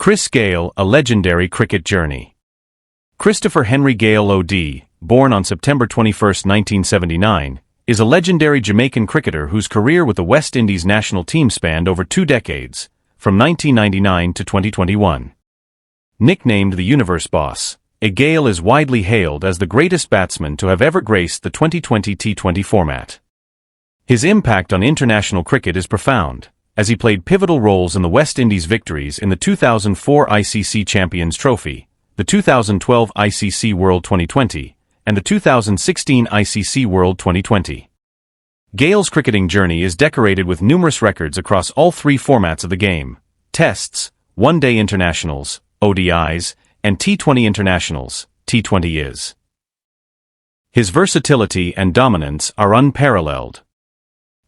Chris Gayle, a legendary cricket journey. Christopher Henry Gayle OD, born on September 21, 1979, is a legendary Jamaican cricketer whose career with the West Indies national team spanned over 2 decades, from 1999 to 2021. Nicknamed the Universe Boss, Gayle is widely hailed as the greatest batsman to have ever graced the 2020 T20 format. His impact on international cricket is profound, as he played pivotal roles in the West Indies' victories in the 2004 ICC Champions Trophy, the 2012 ICC World Twenty20, and the 2016 ICC World Twenty20. Gayle's cricketing journey is decorated with numerous records across all 3 formats of the game: Tests, One-Day Internationals, ODIs, and T20 Internationals, T20s. His versatility and dominance are unparalleled.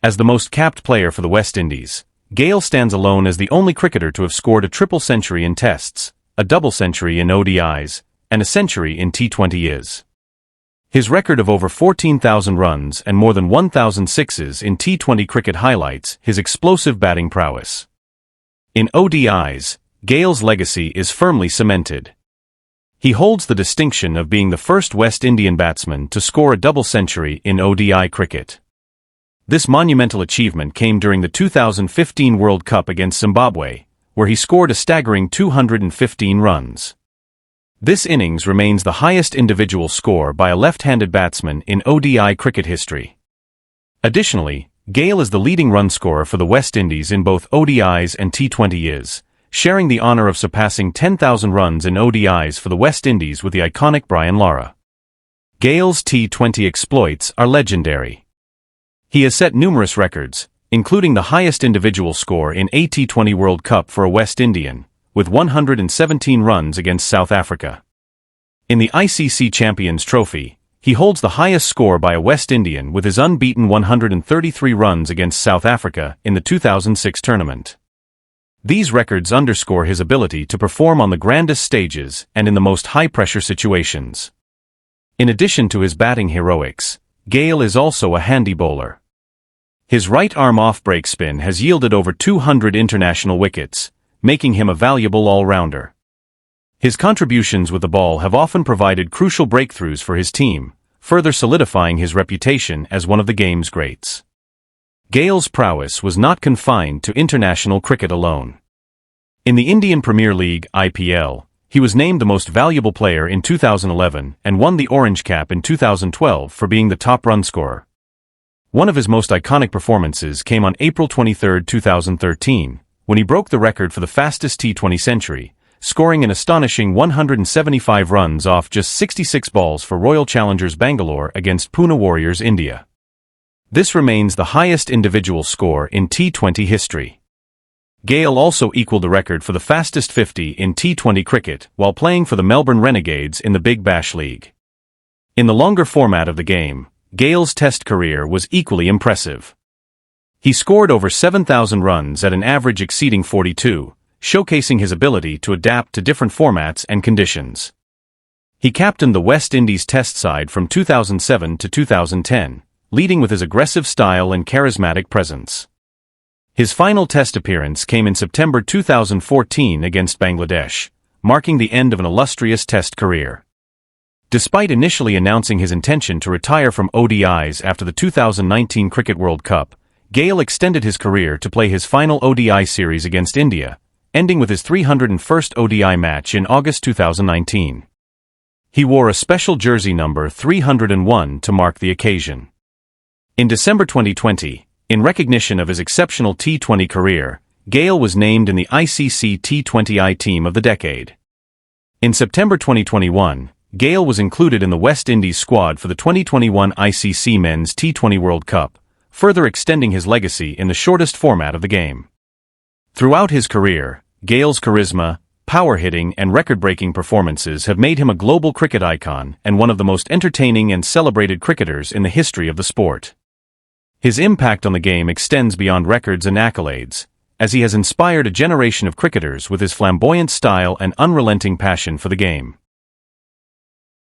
As the most capped player for the West Indies, Gayle stands alone as the only cricketer to have scored a triple century in Tests, a double century in ODIs, and a century in T20s. His record of over 14,000 runs and more than 1,000 sixes in T20 cricket highlights his explosive batting prowess. In ODIs, Gayle's legacy is firmly cemented. He holds the distinction of being the first West Indian batsman to score a double century in ODI cricket. This monumental achievement came during the 2015 World Cup against Zimbabwe, where he scored a staggering 215 runs. This innings remains the highest individual score by a left-handed batsman in ODI cricket history. Additionally, Gayle is the leading run scorer for the West Indies in both ODIs and T20s, sharing the honor of surpassing 10,000 runs in ODIs for the West Indies with the iconic Brian Lara. Gayle's T20 exploits are legendary. He has set numerous records, including the highest individual score in a T20 World Cup for a West Indian, with 117 runs against South Africa. In the ICC Champions Trophy, he holds the highest score by a West Indian with his unbeaten 133 runs against South Africa in the 2006 tournament. These records underscore his ability to perform on the grandest stages and in the most high-pressure situations. In addition to his batting heroics, Gayle is also a handy bowler. His right-arm off-break spin has yielded over 200 international wickets, making him a valuable all-rounder. His contributions with the ball have often provided crucial breakthroughs for his team, further solidifying his reputation as one of the game's greats. Gayle's prowess was not confined to international cricket alone. In the Indian Premier League (IPL), he was named the most valuable player in 2011 and won the Orange Cap in 2012 for being the top run scorer. One of his most iconic performances came on April 23, 2013, when he broke the record for the fastest T20 century, scoring an astonishing 175 runs off just 66 balls for Royal Challengers Bangalore against Pune Warriors India. This remains the highest individual score in T20 history. Gayle also equaled the record for the fastest 50 in T20 cricket while playing for the Melbourne Renegades in the Big Bash League. In the longer format of the game, Gayle's Test career was equally impressive. He scored over 7,000 runs at an average exceeding 42, showcasing his ability to adapt to different formats and conditions. He captained the West Indies Test side from 2007 to 2010, leading with his aggressive style and charismatic presence. His final Test appearance came in September 2014 against Bangladesh, marking the end of an illustrious Test career. Despite initially announcing his intention to retire from ODIs after the 2019 Cricket World Cup, Gayle extended his career to play his final ODI series against India, ending with his 301st ODI match in August 2019. He wore a special jersey number 301 to mark the occasion. In December 2020, in recognition of his exceptional T20 career, Gayle was named in the ICC T20I Team of the Decade. In September 2021, Gayle was included in the West Indies squad for the 2021 ICC Men's T20 World Cup, further extending his legacy in the shortest format of the game. Throughout his career, Gayle's charisma, power-hitting and record-breaking performances have made him a global cricket icon and one of the most entertaining and celebrated cricketers in the history of the sport. His impact on the game extends beyond records and accolades, as he has inspired a generation of cricketers with his flamboyant style and unrelenting passion for the game.